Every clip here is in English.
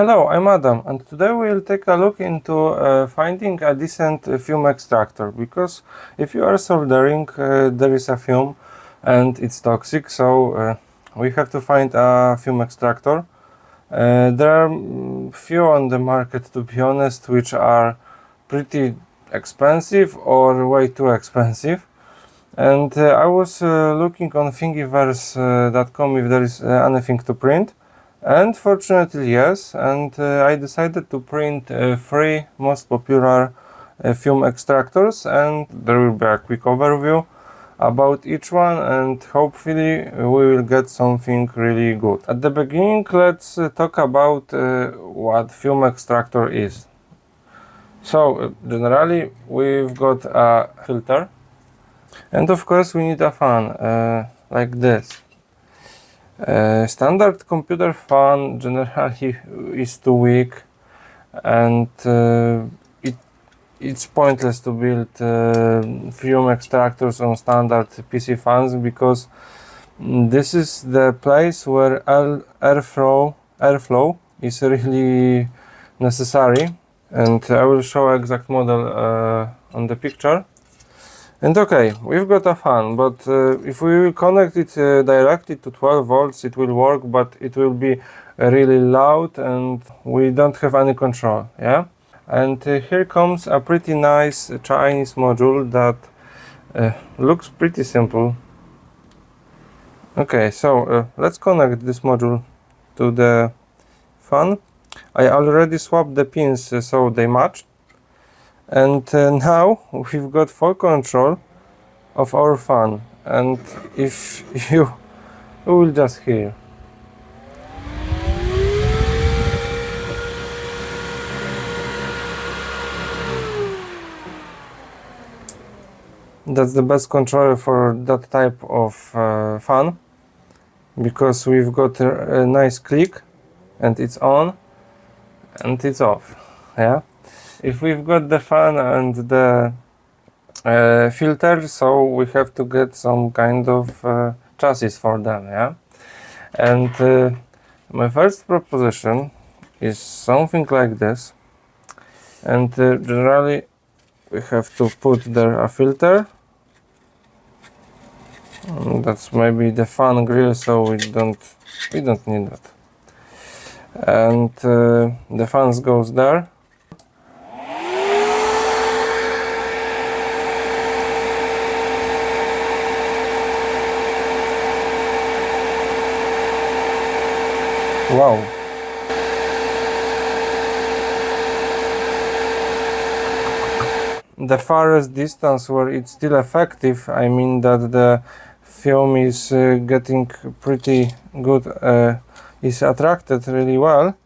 Hello, I'm Adam, and today we'll take a look into finding a decent fume extractor, because if you are soldering, there is a fume and it's toxic, so we have to find a fume extractor. There are few on the market, to be honest, which are pretty expensive or way too expensive. And I was looking on Thingiverse.com if there is anything to print. And fortunately yes, and I decided to print 3 most popular fume extractors, and there will be a quick overview about each one, and hopefully we will get something really good. At the beginning, let's talk about what fume extractor is. So generally we've got a filter, and of course we need a fan like this. Standard computer fan generally is too weak, and it's pointless to build fume extractors on standard PC fans, because this is the place where airflow is really necessary, and I will show exact model on the picture. And okay, we've got a fan, but if we will connect it directly to 12 volts, it will work, but it will be really loud and we don't have any control, yeah? And here comes a pretty nice Chinese module that looks pretty simple. Okay, so let's connect this module to the fan. I already swapped the pins so they match. And now we've got full control of our fan, and if you will just hear. That's the best controller for that type of fan, because we've got a nice click and it's on and it's off, yeah? If we've got the fan and the filter, so we have to get some kind of chassis for them, yeah? And my first proposition is something like this, and generally we have to put there a filter. That's maybe the fan grill, so we don't need that. And the fans goes there. Wow. The farthest distance where it's still effective, I mean that the fume is getting pretty good, is attracted really well,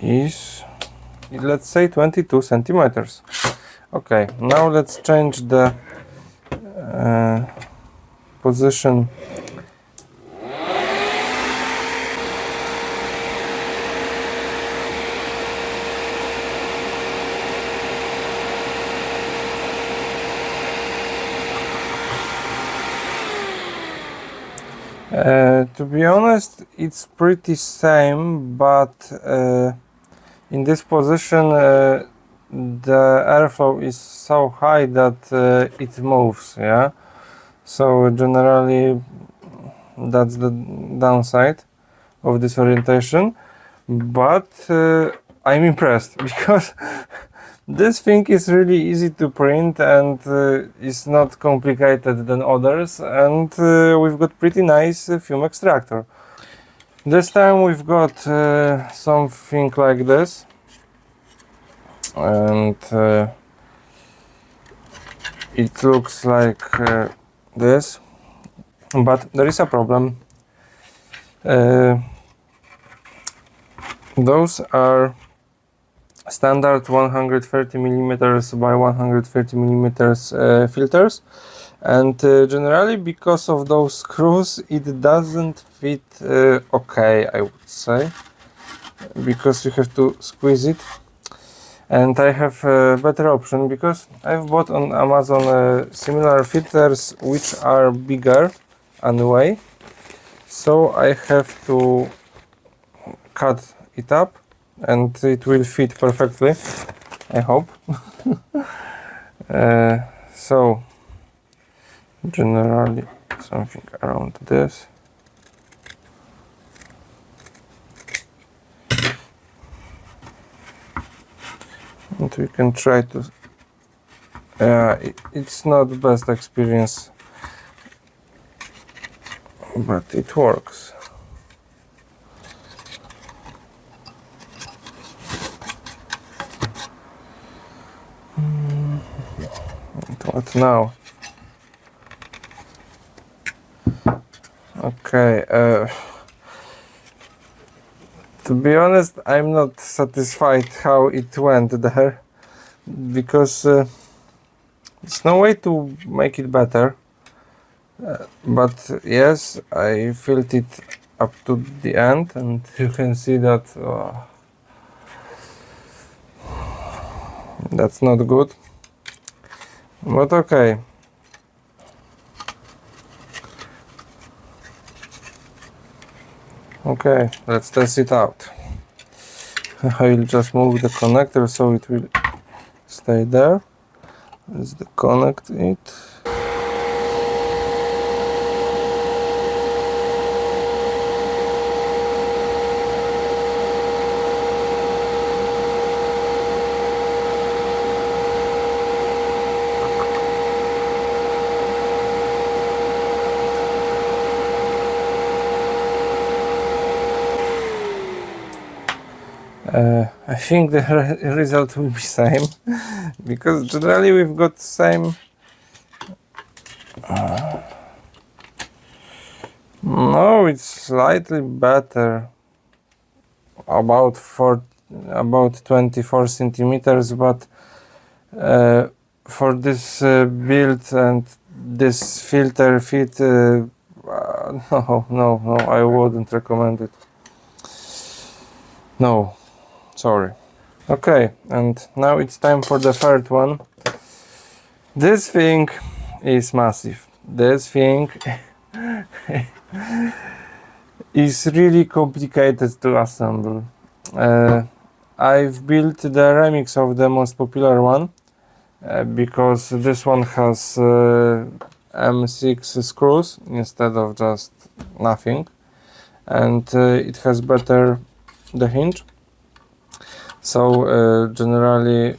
is, let's say, 22 centimeters. Okay, now let's change the position. To be honest, it's pretty same, but in this position the airflow is so high that it moves, yeah? So generally that's the downside of this orientation, but I'm impressed because this thing is really easy to print and is not complicated than others, and we've got pretty nice fume extractor. This time we've got something like this, and it looks like this, but there is a problem. Those are standard 130 millimeters by 130 millimeters filters, and generally because of those screws it doesn't fit okay, I would say, because you have to squeeze it. And I have a better option, because I've bought on Amazon similar filters which are bigger anyway, so I have to cut it up and it will fit perfectly, I hope. So generally something around this. And we can try to, it's not the best experience, but it works. And what now? Okay, to be honest, I'm not satisfied how it went there, because there's no way to make it better. But yes, I filled it up to the end, and you can see that that's not good. But okay. Okay, let's test it out. I will just move the connector so it will stay there. Let's connect it. I think the result will be same, because generally we've got same. No, it's slightly better, about 24 centimeters, but for this build and this filter fit, no, I wouldn't recommend it. No, sorry. Okay, and now it's time for the third one. This thing is massive. This thing is really complicated to assemble. I've built the remix of the most popular one, because this one has M6 screws instead of just nothing, and it has better the hinge. So generally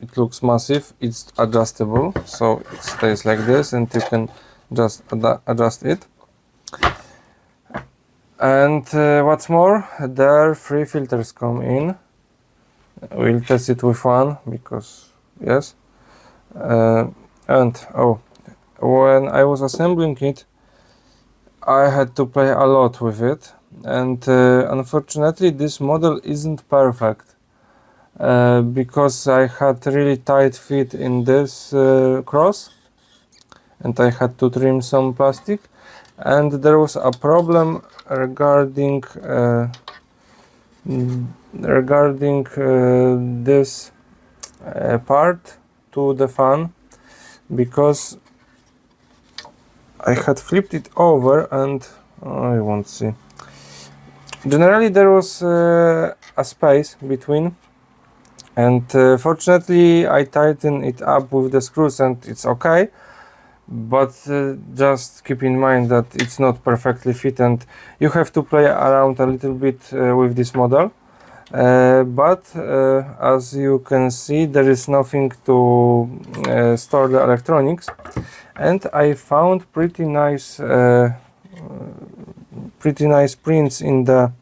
it looks massive. It's adjustable, so it stays like this and you can just adjust it. And what's more, there are 3 filters come in. We'll test it with one because yes. And oh, when I was assembling it, I had to play a lot with it, and unfortunately this model isn't perfect, because I had really tight fit in this cross and I had to trim some plastic, and there was a problem regarding this part to the fan, because I had flipped it over and I won't see. Generally there was a space between, and fortunately I tightened it up with the screws and it's okay, but just keep in mind that it's not perfectly fit and you have to play around a little bit with this model. But as you can see, there is nothing to store the electronics, and I found pretty nice prints in the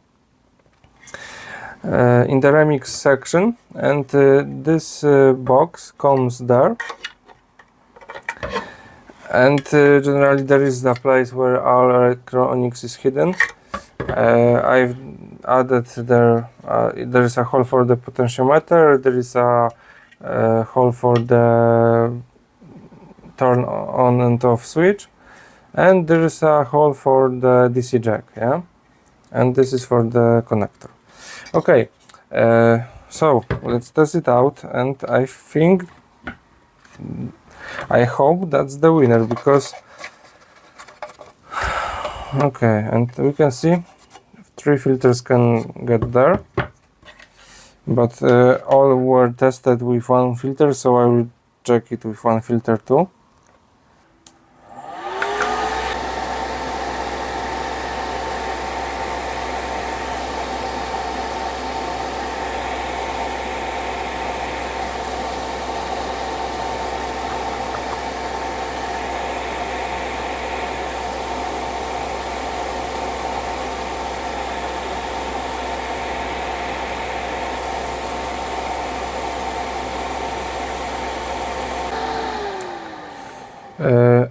remix section, and this box comes there, and generally there is the place where all electronics is hidden. I've added there is a hole for the potentiometer, there is a hole for the turn on and off switch, and there is a hole for the DC jack, yeah, and this is for the connector. Okay, so let's test it out, and I hope that's the winner, because okay, and we can see 3 filters can get there. but all were tested with one filter, so I will check it with one filter too.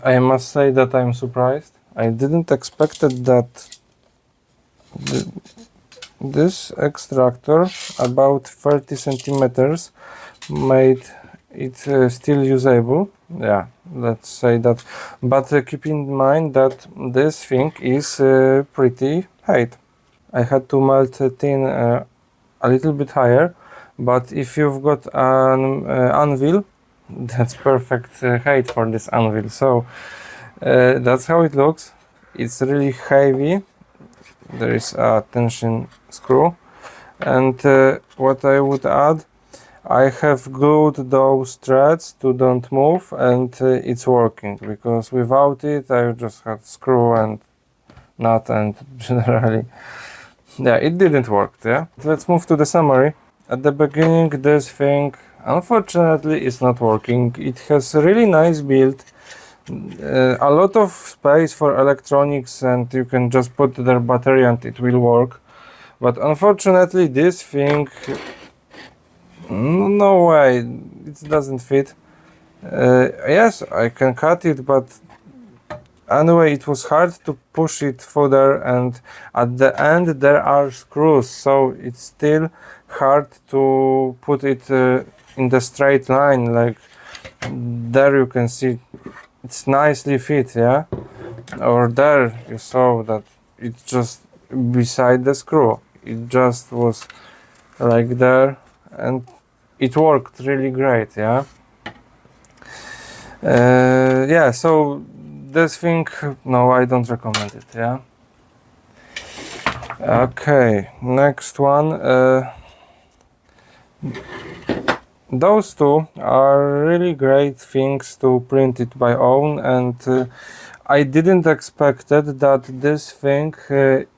I must say that I'm surprised. I didn't expect that this extractor, about 30 centimeters, made it still usable. Yeah, let's say that. But keep in mind that this thing is pretty hot. I had to melt it in a little bit higher, but if you've got an anvil, that's perfect height for this anvil. So that's how it looks. It's really heavy. There is a tension screw, and what I would add, I have glued those threads to don't move, and it's working, because without it I just had screw and nut, and generally, yeah, it didn't work. Yeah, let's move to the summary. At the beginning, this thing unfortunately is not working. It has a really nice build, a lot of space for electronics, and you can just put their battery and it will work. But unfortunately, this thing, no way, it doesn't fit. Yes, I can cut it, but anyway, it was hard to push it further, and at the end there are screws, so it's still hard to put it in the straight line. Like there you can see it's nicely fit, yeah, or there you saw that it's just beside the screw, it just was like there, and it worked really great. Yeah, yeah, so this thing, no, I don't recommend it. Yeah, okay, next one. Those two are really great things to print it by own, and I didn't expect that this thing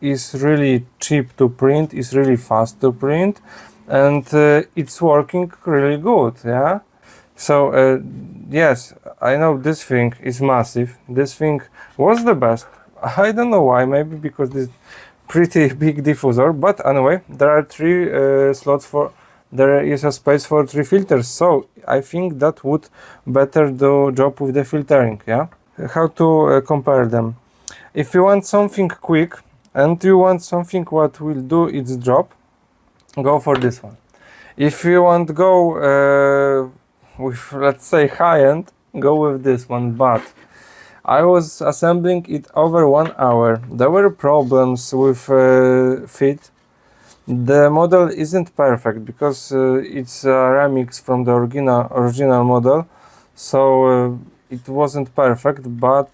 is really cheap to print, is really fast to print, and it's working really good. Yeah, so yes, I know this thing is massive. This thing was the best. I don't know why, maybe because this pretty big diffuser, but anyway, there are three slots for, there is a space for 3 filters, so I think that would better do job with the filtering. Yeah, how to compare them? If you want something quick and you want something what will do its job, go for this one. If you want to go with, let's say, high-end, go with this one. But I was assembling it over 1 hour. There were problems with fit. The model isn't perfect because it's a remix from the original model, so it wasn't perfect, but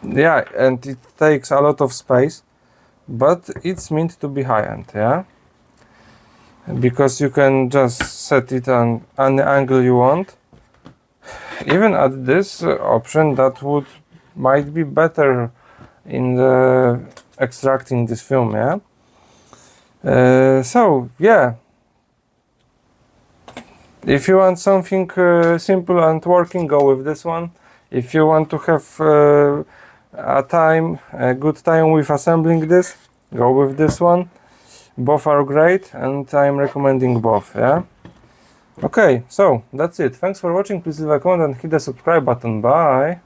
yeah, and it takes a lot of space, but it's meant to be high-end. Yeah, because you can just set it on any angle you want. Even at this option, that might be better in the extracting this film. Yeah, so yeah, if you want something simple and working, go with this one. If you want to have a good time with assembling this, go with this one. Both are great, and I'm recommending both. Yeah, okay, so that's it. Thanks for watching. Please leave a comment and hit the subscribe button. Bye.